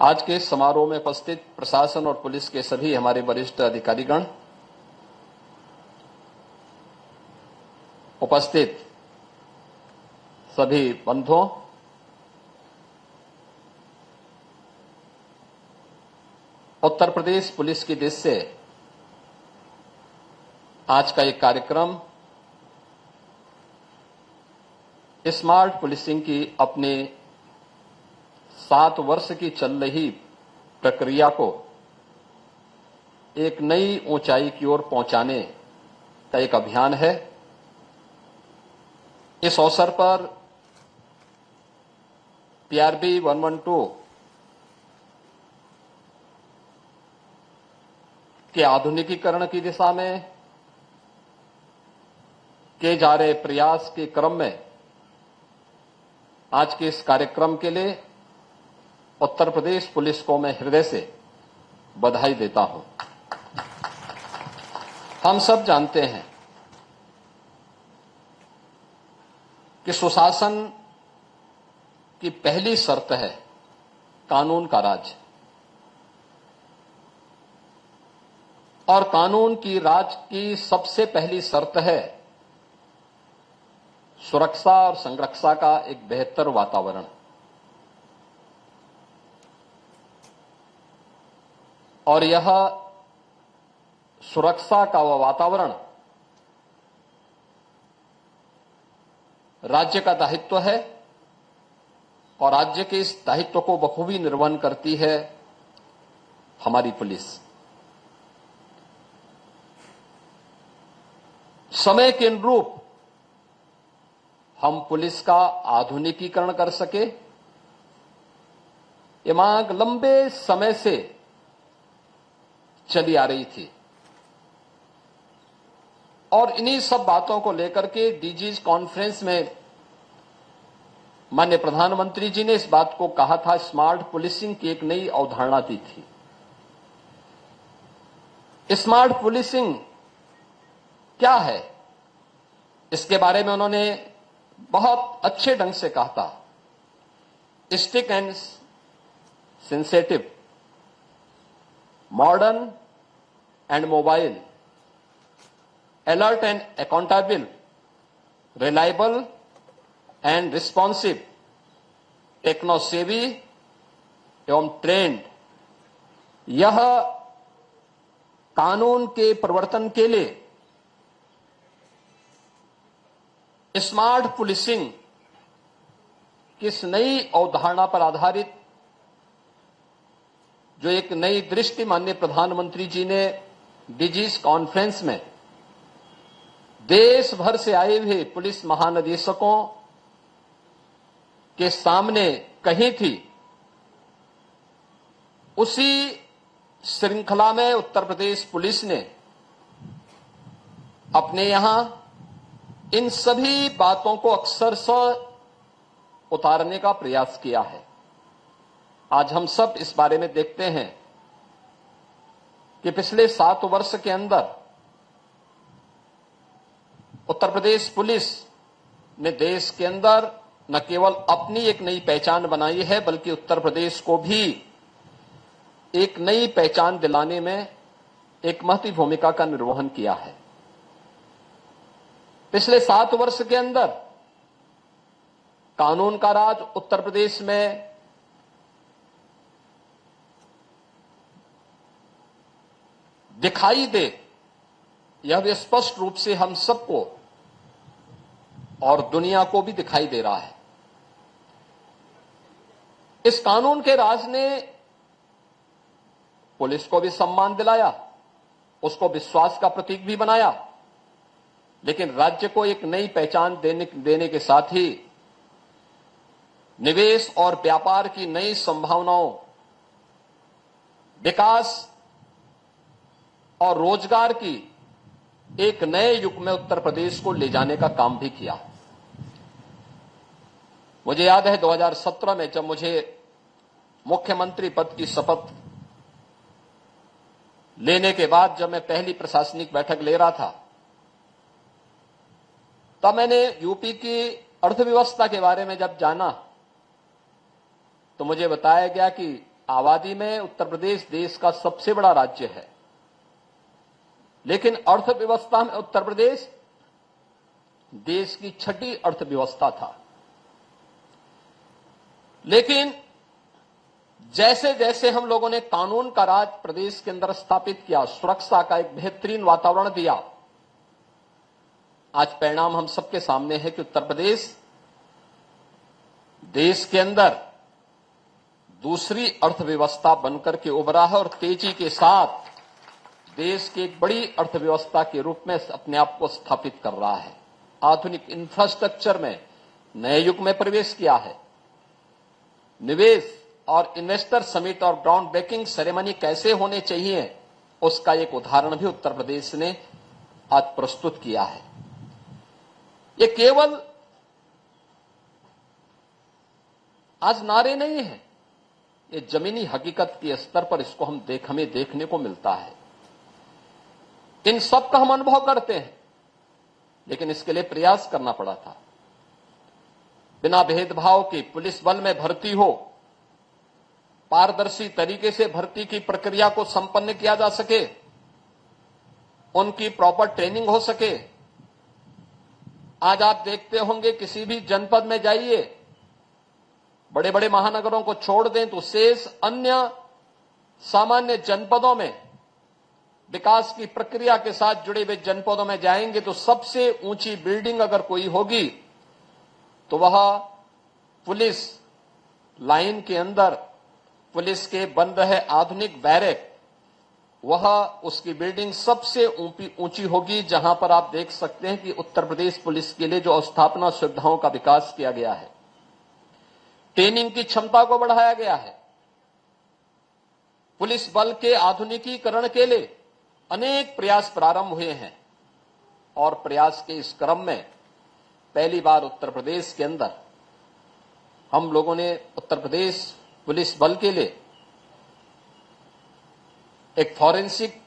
आज के इस समारोह में उपस्थित प्रशासन और पुलिस के सभी हमारे वरिष्ठ अधिकारीगण, उपस्थित सभी बंधुओं, उत्तर प्रदेश पुलिस की दिशा से आज का एक कार्यक्रम स्मार्ट पुलिसिंग की अपने 7 वर्ष की चल रही प्रक्रिया को एक नई ऊंचाई की ओर पहुंचाने का एक अभियान है। इस अवसर पर पीआरबी 112 के आधुनिकीकरण की दिशा में किए जा रहे प्रयास के क्रम में आज के इस कार्यक्रम के लिए उत्तर प्रदेश पुलिस को मैं हृदय से बधाई देता हूं। हम सब जानते हैं कि सुशासन की पहली शर्त है कानून का राज, और कानून की राज की सबसे पहली शर्त है सुरक्षा और संरक्षा का एक बेहतर वातावरण। और यह सुरक्षा का वह वातावरण राज्य का दायित्व है, और राज्य के इस दायित्व को बखूबी निर्वहन करती है हमारी पुलिस। समय के अनुरूप हम पुलिस का आधुनिकीकरण कर सके, ये मांग लंबे समय से चली आ रही थी, और इन्हीं सब बातों को लेकर के डीजीज कॉन्फ्रेंस में माननीय प्रधानमंत्री जी ने इस बात को कहा था, स्मार्ट पुलिसिंग की एक नई अवधारणा दी थी। स्मार्ट पुलिसिंग क्या है, इसके बारे में उन्होंने बहुत अच्छे ढंग से कहा था। Strict and sensitive, modern and mobile, alert and accountable, reliable and responsive, techno savvy एवं ट्रेंड। यह कानून के प्रवर्तन के लिए स्मार्ट पुलिसिंग किस नई अवधारणा पर आधारित जो एक नई दृष्टि माननीय प्रधानमंत्री जी ने डीजीज कॉन्फ्रेंस में देश भर से आए हुए पुलिस महानिदेशकों के सामने कही थी, उसी श्रृंखला में उत्तर प्रदेश पुलिस ने अपने यहां इन सभी बातों को अक्षरशः उतारने का प्रयास किया है। आज हम सब इस बारे में देखते हैं कि पिछले 7 वर्ष के अंदर उत्तर प्रदेश पुलिस ने देश के अंदर न केवल अपनी एक नई पहचान बनाई है, बल्कि उत्तर प्रदेश को भी एक नई पहचान दिलाने में एक महत्वपूर्ण भूमिका का निर्वहन किया है। पिछले 7 वर्ष के अंदर कानून का राज उत्तर प्रदेश में दिखाई दे, यह भी स्पष्ट रूप से हम सबको और दुनिया को भी दिखाई दे रहा है। इस कानून के राज ने पुलिस को भी सम्मान दिलाया, उसको विश्वास का प्रतीक भी बनाया, लेकिन राज्य को एक नई पहचान देने के साथ ही निवेश और व्यापार की नई संभावनाओं, विकास और रोजगार की एक नए युग में उत्तर प्रदेश को ले जाने का काम भी किया। मुझे याद है 2017 में जब मुझे मुख्यमंत्री पद की शपथ लेने के बाद जब मैं पहली प्रशासनिक बैठक ले रहा था, तब मैंने यूपी की अर्थव्यवस्था के बारे में जब जाना तो मुझे बताया गया कि आबादी में उत्तर प्रदेश देश का सबसे बड़ा राज्य है, लेकिन अर्थव्यवस्था में उत्तर प्रदेश देश की छठी अर्थव्यवस्था था। लेकिन जैसे जैसे हम लोगों ने कानून का राज प्रदेश के अंदर स्थापित किया, सुरक्षा का एक बेहतरीन वातावरण दिया, आज परिणाम हम सबके सामने है कि उत्तर प्रदेश देश के अंदर दूसरी अर्थव्यवस्था बनकर के उभरा है और तेजी के साथ देश की एक बड़ी अर्थव्यवस्था के रूप में अपने आप को स्थापित कर रहा है। आधुनिक इंफ्रास्ट्रक्चर में नए युग में प्रवेश किया है। निवेश और इन्वेस्टर समिट और ग्राउंड ब्रेकिंग सेरेमनी कैसे होने चाहिए, उसका एक उदाहरण भी उत्तर प्रदेश ने आज प्रस्तुत किया है। ये केवल आज नारे नहीं है, ये जमीनी हकीकत के स्तर पर इसको हमें देखने को मिलता है। इन सब का हम अनुभव करते हैं, लेकिन इसके लिए प्रयास करना पड़ा था। बिना भेदभाव के पुलिस बल में भर्ती हो, पारदर्शी तरीके से भर्ती की प्रक्रिया को संपन्न किया जा सके, उनकी प्रॉपर ट्रेनिंग हो सके। आज आप देखते होंगे किसी भी जनपद में जाइए, बड़े बड़े महानगरों को छोड़ दें तो शेष अन्य सामान्य जनपदों में विकास की प्रक्रिया के साथ जुड़े हुए जनपदों में जाएंगे तो सबसे ऊंची बिल्डिंग अगर कोई होगी तो वह पुलिस लाइन के अंदर पुलिस के बन रहे आधुनिक बैरक, वह उसकी बिल्डिंग सबसे ऊंची होगी, जहां पर आप देख सकते हैं कि उत्तर प्रदेश पुलिस के लिए जो अवस्थापना सुविधाओं का विकास किया गया है, ट्रेनिंग की क्षमता को बढ़ाया गया है, पुलिस बल के आधुनिकीकरण के लिए अनेक प्रयास प्रारंभ हुए हैं। और प्रयास के इस क्रम में पहली बार उत्तर प्रदेश के अंदर हम लोगों ने उत्तर प्रदेश पुलिस बल के लिए एक फॉरेंसिक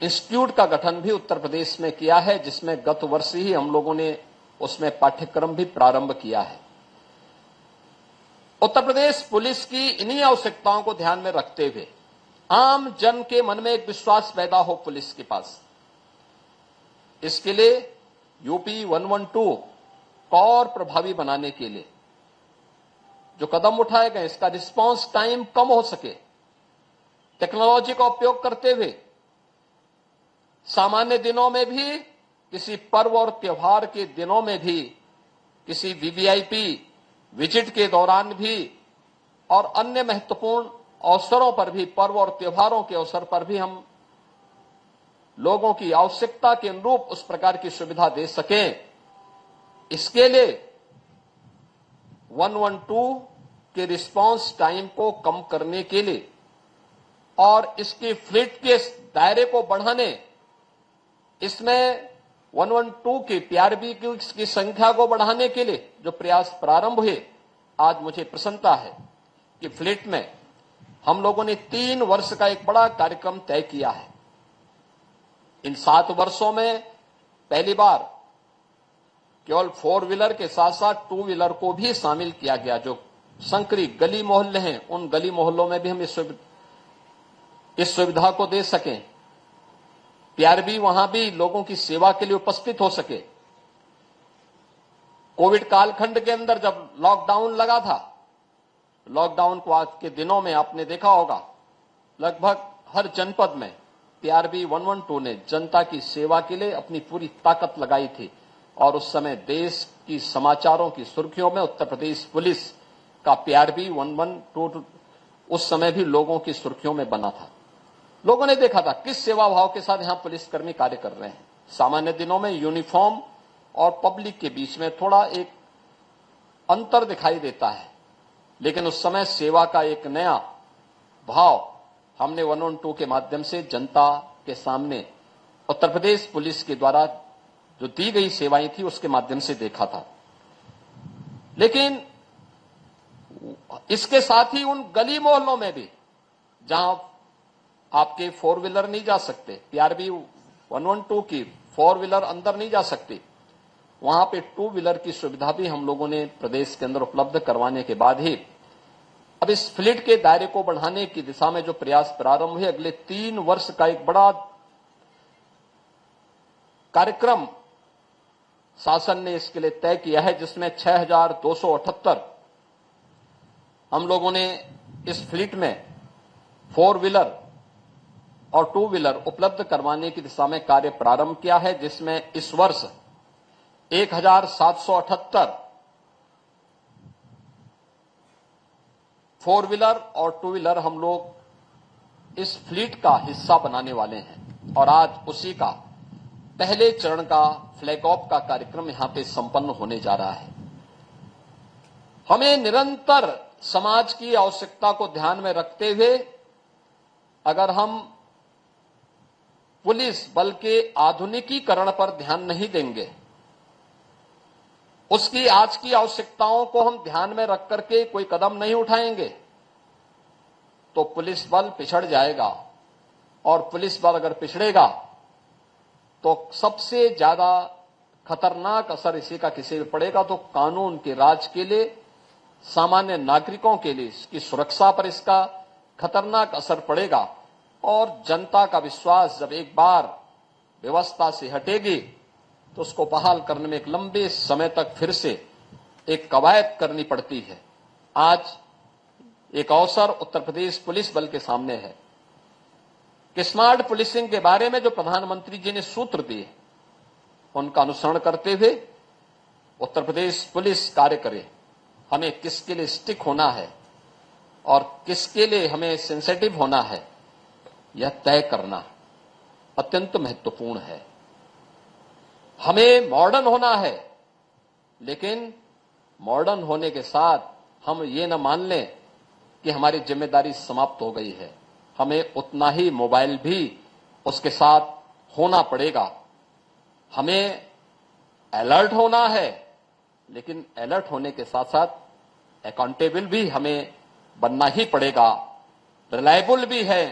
इंस्टीट्यूट का गठन भी उत्तर प्रदेश में किया है, जिसमें गत वर्ष ही हम लोगों ने उसमें पाठ्यक्रम भी प्रारंभ किया है। उत्तर प्रदेश पुलिस की इन्हीं आवश्यकताओं को ध्यान में रखते हुए आम जन के मन में एक विश्वास पैदा हो पुलिस के पास, इसके लिए यूपी 112 को और प्रभावी बनाने के लिए जो कदम उठाए गए, इसका रिस्पांस टाइम कम हो सके, टेक्नोलॉजी का उपयोग करते हुए सामान्य दिनों में भी, किसी पर्व और त्योहार के दिनों में भी, किसी वीवीआईपी विजिट के दौरान भी और अन्य महत्वपूर्ण अवसरों पर भी, पर्व और त्योहारों के अवसर पर भी हम लोगों की आवश्यकता के अनुरूप उस प्रकार की सुविधा दे सकें। इसके लिए 112 के रिस्पांस टाइम को कम करने के लिए और इसकी फ्लीट के दायरे को बढ़ाने, इसमें 112 की पीआरबी की संख्या को बढ़ाने के लिए जो प्रयास प्रारंभ हुए, आज मुझे प्रसन्नता है कि फ्लीट में हम लोगों ने 3 वर्ष का एक बड़ा कार्यक्रम तय किया है। इन 7 वर्षों में पहली बार केवल 4 व्हीलर के साथ साथ 2 व्हीलर को भी शामिल किया गया। जो संकरी गली मोहल्ले हैं, उन गली मोहल्लों में भी हम इस सुविधा को दे सकें। पीआरबी वहां भी लोगों की सेवा के लिए उपस्थित हो सके। कोविड कालखंड के अंदर जब लॉकडाउन लगा था, लॉकडाउन को आज के दिनों में आपने देखा होगा, लगभग हर जनपद में पीआरबी 112 ने जनता की सेवा के लिए अपनी पूरी ताकत लगाई थी। और उस समय देश की समाचारों की सुर्खियों में उत्तर प्रदेश पुलिस का पीआरबी 112 उस समय भी लोगों की सुर्खियों में बना था। लोगों ने देखा था किस सेवा भाव के साथ यहां पुलिसकर्मी कार्य कर रहे हैं। सामान्य दिनों में यूनिफॉर्म और पब्लिक के बीच में थोड़ा एक अंतर दिखाई देता है, लेकिन उस समय सेवा का एक नया भाव हमने 112 के माध्यम से जनता के सामने उत्तर प्रदेश पुलिस के द्वारा जो दी गई सेवाएं थी उसके माध्यम से देखा था। लेकिन इसके साथ ही उन गली मोहल्लों में भी जहां आपके 4 व्हीलर नहीं जा सकते, पीआरबी 112 की 4 व्हीलर अंदर नहीं जा सकती, वहां पे 2 व्हीलर की सुविधा भी हम लोगों ने प्रदेश के अंदर उपलब्ध करवाने के बाद ही अब इस फ्लीट के दायरे को बढ़ाने की दिशा में जो प्रयास प्रारंभ हुए, अगले 3 वर्ष का एक बड़ा कार्यक्रम शासन ने इसके लिए तय किया है, जिसमें 6,278 हम लोगों ने इस फ्लीट में 4 व्हीलर और 2 व्हीलर उपलब्ध करवाने की दिशा में कार्य प्रारंभ किया है, जिसमें इस वर्ष 1,778 4 व्हीलर और 2 व्हीलर हम लोग इस फ्लीट का हिस्सा बनाने वाले हैं और आज उसी का पहले चरण का फ्लैग ऑफ का कार्यक्रम यहां पे संपन्न होने जा रहा है। हमें निरंतर समाज की आवश्यकता को ध्यान में रखते हुए अगर हम पुलिस बल के आधुनिकीकरण पर ध्यान नहीं देंगे, उसकी आज की आवश्यकताओं को हम ध्यान में रख करके कोई कदम नहीं उठाएंगे तो पुलिस बल पिछड़ जाएगा और पुलिस बल अगर पिछड़ेगा तो सबसे ज्यादा खतरनाक असर इसी का किसी पर पड़ेगा तो कानून के राज के लिए, सामान्य नागरिकों के लिए इसकी सुरक्षा पर इसका खतरनाक असर पड़ेगा और जनता का विश्वास जब एक बार व्यवस्था से हटेगी तो उसको बहाल करने में एक लंबे समय तक फिर से एक कवायद करनी पड़ती है। आज एक अवसर उत्तर प्रदेश पुलिस बल के सामने है कि स्मार्ट पुलिसिंग के बारे में जो प्रधानमंत्री जी ने सूत्र दिए उनका अनुसरण करते हुए उत्तर प्रदेश पुलिस कार्य करे। हमें किसके लिए स्टिक होना है और किसके लिए हमें सेंसिटिव होना है, यह तय करना अत्यंत महत्वपूर्ण है। हमें मॉडर्न होना है, लेकिन मॉडर्न होने के साथ हम ये न मान लें कि हमारी जिम्मेदारी समाप्त हो गई है। हमें उतना ही मोबाइल भी उसके साथ होना पड़ेगा। हमें अलर्ट होना है, लेकिन अलर्ट होने के साथ साथ अकाउंटेबल भी हमें बनना ही पड़ेगा। रिलायबल भी है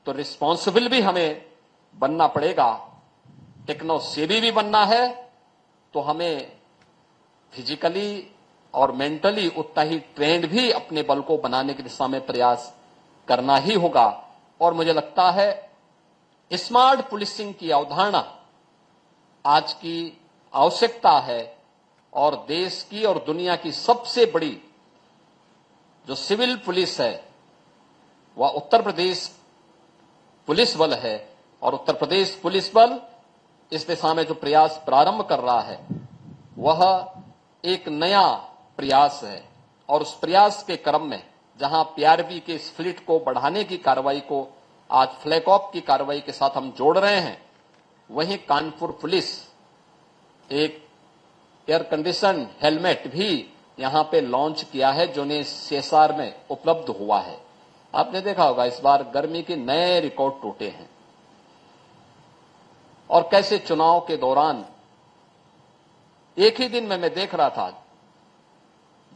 तो रिस्पॉन्सिबल भी हमें बनना पड़ेगा। टेक्नो सेवी भी बनना है तो हमें फिजिकली और मेंटली उतना ही ट्रेंड भी अपने बल को बनाने की दिशा में प्रयास करना ही होगा। और मुझे लगता है स्मार्ट पुलिसिंग की अवधारणा आज की आवश्यकता है और देश की और दुनिया की सबसे बड़ी जो सिविल पुलिस है वह उत्तर प्रदेश पुलिस बल है और उत्तर प्रदेश पुलिस बल इस दिशा में जो प्रयास प्रारंभ कर रहा है वह एक नया प्रयास है और उस प्रयास के क्रम में जहां पीआरबी के इस फ्लीट को बढ़ाने की कार्रवाई को आज फ्लैग ऑफ की कार्रवाई के साथ हम जोड़ रहे हैं, वहीं कानपुर पुलिस एक एयर कंडीशन हेलमेट भी यहां पे लॉन्च किया है जो ने सीएसआर में उपलब्ध हुआ है। आपने देखा होगा इस बार गर्मी के नए रिकॉर्ड टूटे हैं और कैसे चुनाव के दौरान एक ही दिन में मैं देख रहा था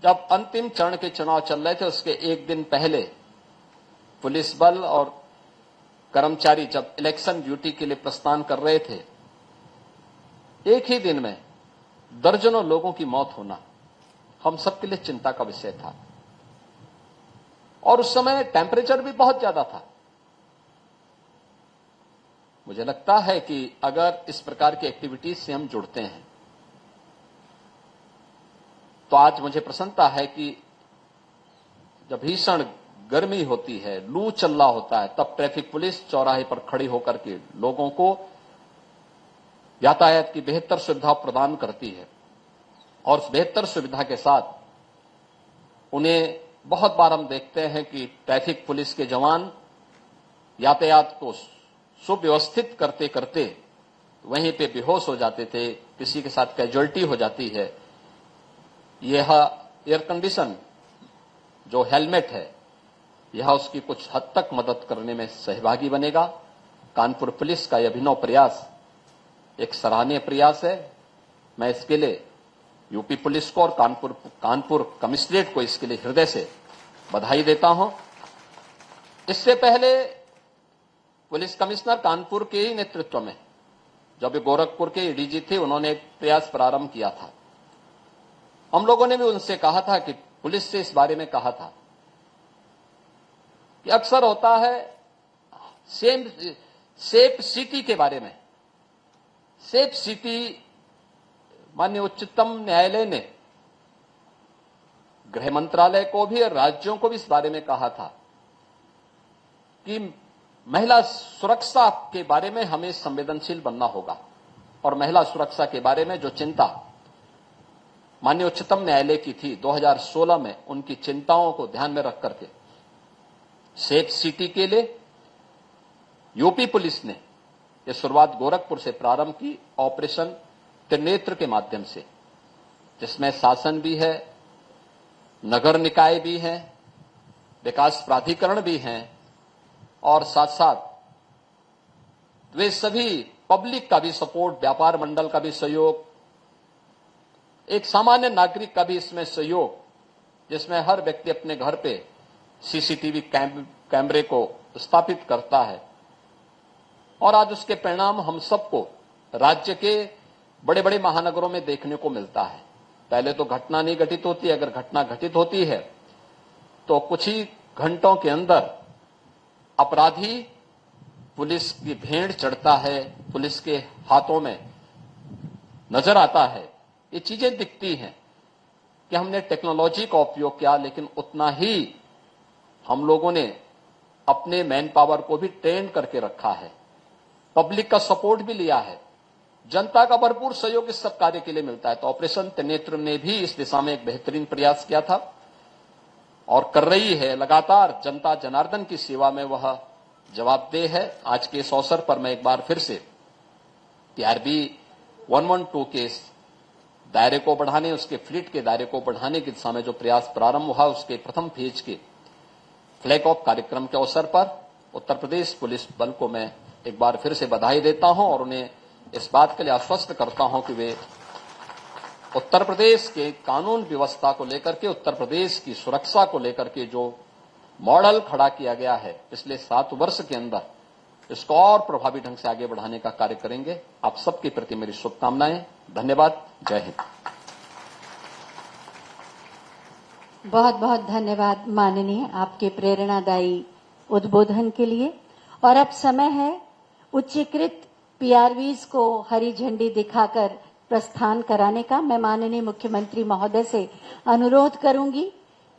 जब अंतिम चरण के चुनाव चल रहे थे उसके एक दिन पहले पुलिस बल और कर्मचारी जब इलेक्शन ड्यूटी के लिए प्रस्थान कर रहे थे, एक ही दिन में दर्जनों लोगों की मौत होना हम सबके लिए चिंता का विषय था और उस समय टेम्परेचर भी बहुत ज्यादा था। मुझे लगता है कि अगर इस प्रकार की एक्टिविटीज से हम जुड़ते हैं तो आज मुझे प्रसन्नता है कि जब भीषण गर्मी होती है, लू चल रहा होता है, तब ट्रैफिक पुलिस चौराहे पर खड़ी होकर के लोगों को यातायात की बेहतर सुविधा प्रदान करती है और उस बेहतर सुविधा के साथ उन्हें बहुत बार हम देखते हैं कि ट्रैफिक पुलिस के जवान यातायात को सुव्यवस्थित करते करते वहीं पे बेहोश हो जाते थे, किसी के साथ कैजुअल्टी हो जाती है। यह एयर कंडीशन जो हेलमेट है यह उसकी कुछ हद तक मदद करने में सहभागी बनेगा। कानपुर पुलिस का यह अभिनव प्रयास एक सराहनीय प्रयास है। मैं इसके लिए यूपी पुलिस को और कानपुर कमिश्नरेट को इसके लिए हृदय से बधाई देता हूं। इससे पहले पुलिस कमिश्नर कानपुर के ही नेतृत्व में जब गोरखपुर के डीजी थे उन्होंने एक प्रयास प्रारंभ किया था। हम लोगों ने भी उनसे कहा था कि पुलिस से इस बारे में कहा था कि अक्सर होता है सेफ सिटी के बारे में। सेफ सिटी, माननीय उच्चतम न्यायालय ने गृह मंत्रालय को भी और राज्यों को भी इस बारे में कहा था कि महिला सुरक्षा के बारे में हमें संवेदनशील बनना होगा और महिला सुरक्षा के बारे में जो चिंता माननीय उच्चतम न्यायालय की थी 2016 में, उनकी चिंताओं को ध्यान में रख करके सेफ सिटी के लिए यूपी पुलिस ने यह शुरुआत गोरखपुर से प्रारंभ की ऑपरेशन त्रिनेत्र के माध्यम से, जिसमें शासन भी है, नगर निकाय भी हैं, विकास प्राधिकरण भी हैं और साथ साथ वे सभी पब्लिक का भी सपोर्ट, व्यापार मंडल का भी सहयोग, एक सामान्य नागरिक का भी इसमें सहयोग, जिसमें हर व्यक्ति अपने घर पे सीसीटीवी कैमरे को स्थापित करता है और आज उसके परिणाम हम सबको राज्य के बड़े बड़े महानगरों में देखने को मिलता है। पहले तो घटना नहीं घटित होती, अगर घटना घटित होती है तो कुछ ही घंटों के अंदर अपराधी पुलिस की भेंट चढ़ता है, पुलिस के हाथों में नजर आता है। ये चीजें दिखती हैं कि हमने टेक्नोलॉजी का उपयोग किया, लेकिन उतना ही हम लोगों ने अपने मैन पावर को भी ट्रेन करके रखा है, पब्लिक का सपोर्ट भी लिया है, जनता का भरपूर सहयोग इस सब कार्य के लिए मिलता है। तो ऑपरेशन त्रिनेत्र ने भी इस दिशा में एक बेहतरीन प्रयास किया था और कर रही है लगातार। जनता जनार्दन की सेवा में वह जवाबदेह है। आज के इस अवसर पर मैं एक बार फिर से PRB 112 के दायरे को बढ़ाने, उसके फ्लीट के दायरे को बढ़ाने की दिशा में जो प्रयास प्रारंभ हुआ, उसके प्रथम फेज के फ्लैग ऑफ कार्यक्रम के अवसर पर उत्तर प्रदेश पुलिस बल को मैं एक बार फिर से बधाई देता हूं और उन्हें इस बात के लिए आश्वस्त करता हूं कि वे उत्तर प्रदेश के कानून व्यवस्था को लेकर के, उत्तर प्रदेश की सुरक्षा को लेकर के जो मॉडल खड़ा किया गया है पिछले 7 वर्ष के अंदर, इसको और प्रभावी ढंग से आगे बढ़ाने का कार्य करेंगे। आप सबके प्रति मेरी शुभकामनाएं। धन्यवाद। जय हिंद। बहुत बहुत धन्यवाद माननीय, आपके प्रेरणादायी उद्बोधन के लिए। और अब समय है उच्चीकृत PRVs को हरी झंडी दिखाकर प्रस्थान कराने का। मैं माननीय मुख्यमंत्री महोदय से अनुरोध करूंगी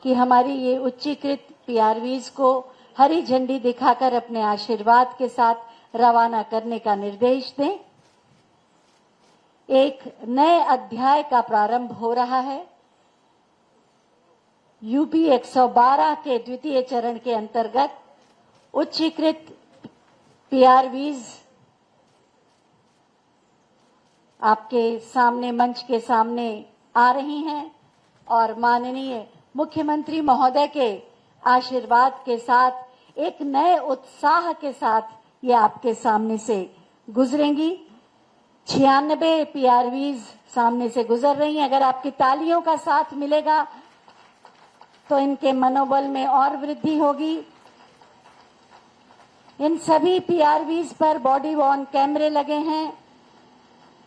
कि हमारी ये उच्चीकृत PRVs को हरी झंडी दिखाकर अपने आशीर्वाद के साथ रवाना करने का निर्देश दें। एक नए अध्याय का प्रारंभ हो रहा है। यूपी 112 के द्वितीय चरण के अंतर्गत उच्चीकृत PRVs आपके सामने, मंच के सामने आ रही हैं और माननीय मुख्यमंत्री महोदय के आशीर्वाद के साथ एक नए उत्साह के साथ ये आपके सामने से गुजरेंगी। 96 PRVs सामने से गुजर रही हैं। अगर आपकी तालियों का साथ मिलेगा तो इनके मनोबल में और वृद्धि होगी। इन सभी PRVs पर बॉडी वॉर्न कैमरे लगे हैं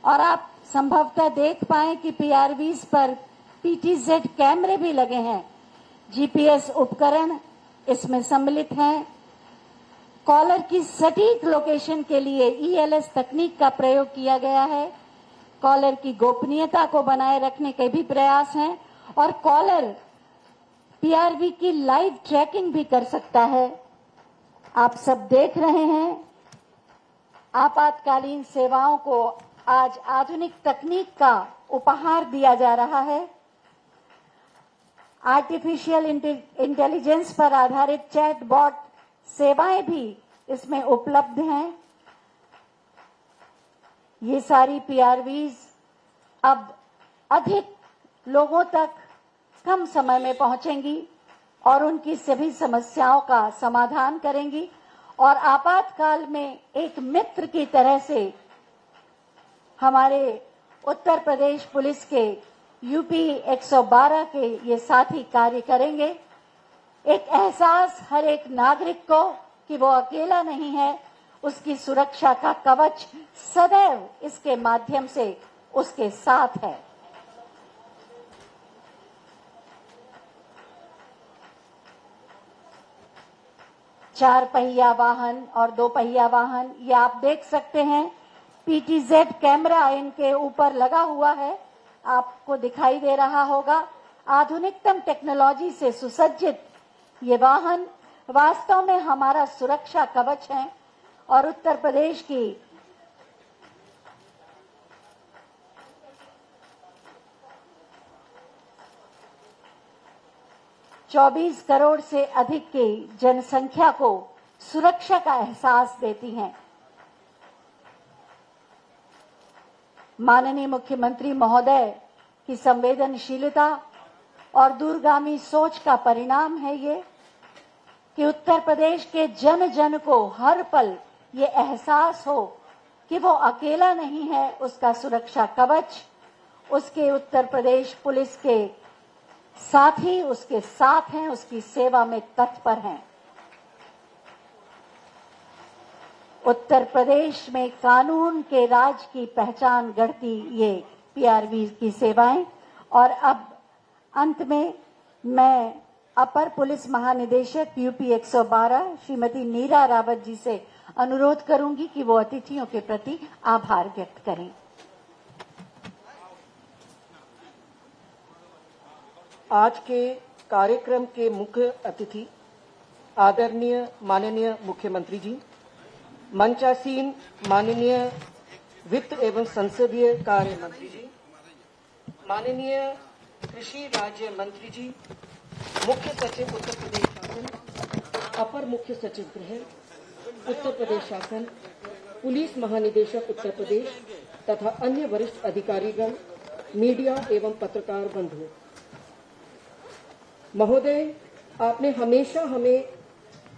और आप संभवतः देख पाएं कि PRVs पर PTZ कैमरे भी लगे हैं। GPS उपकरण इसमें सम्मिलित हैं। कॉलर की सटीक लोकेशन के लिए ELS तकनीक का प्रयोग किया गया है। कॉलर की गोपनीयता को बनाए रखने के भी प्रयास हैं और कॉलर PRV की लाइव ट्रैकिंग भी कर सकता है। आप सब देख रहे हैं, आपातकालीन सेवाओं को आज आधुनिक तकनीक का उपहार दिया जा रहा है। आर्टिफिशियल इंटेलिजेंस पर आधारित चैटबॉट सेवाएं भी इसमें उपलब्ध हैं। ये सारी PRVs अब अधिक लोगों तक कम समय में पहुंचेंगी और उनकी सभी समस्याओं का समाधान करेंगी और आपातकाल में एक मित्र की तरह से हमारे उत्तर प्रदेश पुलिस के यूपी 112 के ये साथी कार्य करेंगे। एक एहसास हर एक नागरिक को कि वो अकेला नहीं है, उसकी सुरक्षा का कवच सदैव इसके माध्यम से उसके साथ है। 4 पहिया वाहन और 2 पहिया वाहन, ये आप देख सकते हैं। PTZ कैमरा इनके ऊपर लगा हुआ है, आपको दिखाई दे रहा होगा। आधुनिकतम टेक्नोलॉजी से सुसज्जित ये वाहन वास्तव में हमारा सुरक्षा कवच है और उत्तर प्रदेश की ₹24 करोड़ से अधिक की जनसंख्या को सुरक्षा का एहसास देती हैं। माननीय मुख्यमंत्री महोदय की संवेदनशीलता और दूरगामी सोच का परिणाम है ये कि उत्तर प्रदेश के जन जन को हर पल ये एहसास हो कि वो अकेला नहीं है, उसका सुरक्षा कवच उसके उत्तर प्रदेश पुलिस के साथी उसके साथ हैं, उसकी सेवा में तत्पर हैं। उत्तर प्रदेश में कानून के राज की पहचान गढ़ती ये PRV की सेवाएं। और अब अंत में मैं अपर पुलिस महानिदेशक UP 112 श्रीमती नीरा रावत जी से अनुरोध करूंगी कि वो अतिथियों के प्रति आभार व्यक्त करें। आज के कार्यक्रम के मुख्य अतिथि आदरणीय माननीय मुख्यमंत्री जी, मंचासीन माननीय वित्त एवं संसदीय कार्य मंत्री जी, माननीय कृषि राज्य मंत्री जी, मुख्य सचिव उत्तर प्रदेश शासन, अपर मुख्य सचिव गृह उत्तर प्रदेश शासन, पुलिस महानिदेशक उत्तर प्रदेश तथा अन्य वरिष्ठ अधिकारीगण, मीडिया एवं पत्रकार बंधु महोदय, आपने हमेशा हमें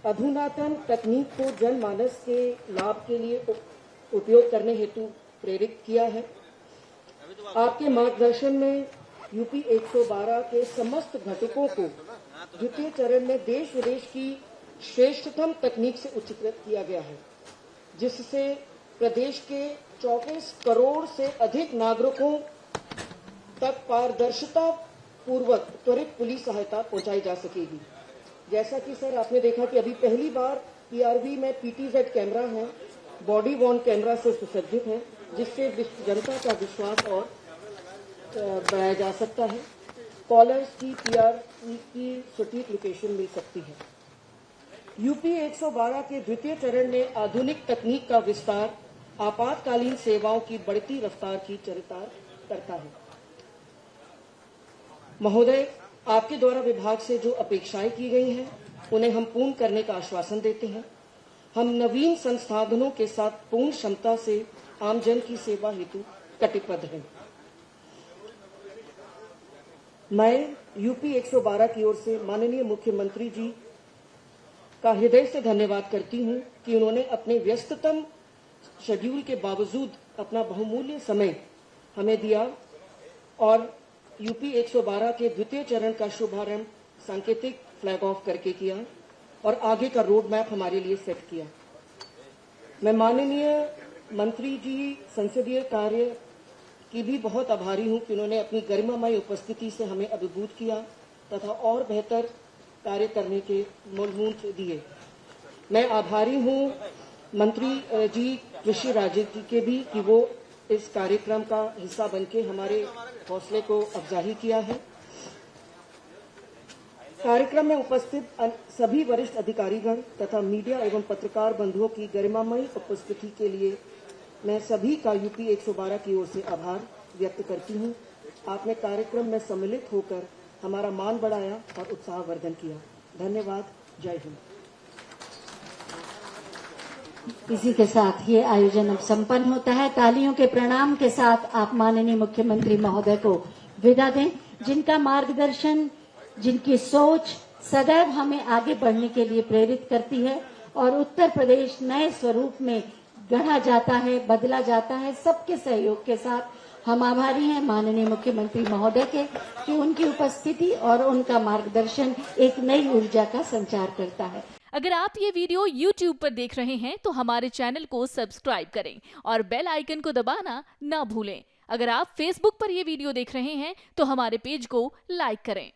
अधुनातन तकनीक को जनमानस के लाभ के लिए उपयोग करने हेतु प्रेरित किया है। आपके मार्गदर्शन में UP 112 के समस्त घटकों को द्वितीय चरण में देश विदेश की श्रेष्ठतम तकनीक से उच्चीकृत किया गया है, जिससे प्रदेश के 24 करोड़ से अधिक नागरिकों तक पारदर्शिता पूर्वक त्वरित पुलिस सहायता पहुंचाई जा सकेगी। जैसा कि सर आपने देखा कि अभी पहली बार PRV में PTZ कैमरा है, बॉडी वॉर्न कैमरा से सुसज्जित है, जिससे जनता का विश्वास और बढ़ाया जा सकता है। कॉलर्स की PRV की सटीक लोकेशन मिल सकती है। UP 112 के द्वितीय चरण में आधुनिक तकनीक का विस्तार आपातकालीन सेवाओं की बढ़ती रफ्तार की चरितार्थ करता है। महोदय, आपके द्वारा विभाग से जो अपेक्षाएं की गई हैं, उन्हें हम पूर्ण करने का आश्वासन देते हैं। हम नवीन संसाधनों के साथ पूर्ण क्षमता से आमजन की सेवा हेतु कटिबद्ध हैं। मैं UP 112 की ओर से माननीय मुख्यमंत्री जी का हृदय से धन्यवाद करती हूं कि उन्होंने अपने व्यस्ततम शेड्यूल के बावजूद अपना बहुमूल्य समय हमें दिया और UP 112 के द्वितीय चरण का शुभारंभ सांकेतिक फ्लैग ऑफ करके किया और आगे का रोड मैप हमारे लिए सेट किया। मैं माननीय मंत्री जी संसदीय कार्य की भी बहुत आभारी हूं कि उन्होंने अपनी गरिमामय उपस्थिति से हमें अभिभूत किया तथा और बेहतर कार्य करने के मूलमंत्र दिए। मैं आभारी हूं मंत्री जी कृषि राज्य जी के भी कि वो इस कार्यक्रम का हिस्सा बनके हमारे हौसले को अफजाही किया है। कार्यक्रम में उपस्थित सभी वरिष्ठ अधिकारीगण तथा मीडिया एवं पत्रकार बंधुओं की गरिमामयी उपस्थिति के लिए मैं सभी का UP 112 की ओर से आभार व्यक्त करती हूं। आपने कार्यक्रम में सम्मिलित होकर हमारा मान बढ़ाया और उत्साहवर्धन किया। धन्यवाद। जय हिंद। इसी के साथ ये आयोजन अब संपन्न होता है। तालियों के प्रणाम के साथ आप माननीय मुख्यमंत्री महोदय को विदा दें, जिनका मार्गदर्शन, जिनकी सोच सदैव हमें आगे बढ़ने के लिए प्रेरित करती है और उत्तर प्रदेश नए स्वरूप में गढ़ा जाता है, बदला जाता है। सबके सहयोग के साथ हम आभारी हैं माननीय मुख्यमंत्री महोदय के कि उनकी उपस्थिति और उनका मार्गदर्शन एक नई ऊर्जा का संचार करता है। अगर आप ये वीडियो YouTube पर देख रहे हैं तो हमारे चैनल को सब्सक्राइब करें और बेल आइकन को दबाना ना भूलें। अगर आप Facebook पर ये वीडियो देख रहे हैं तो हमारे पेज को लाइक करें।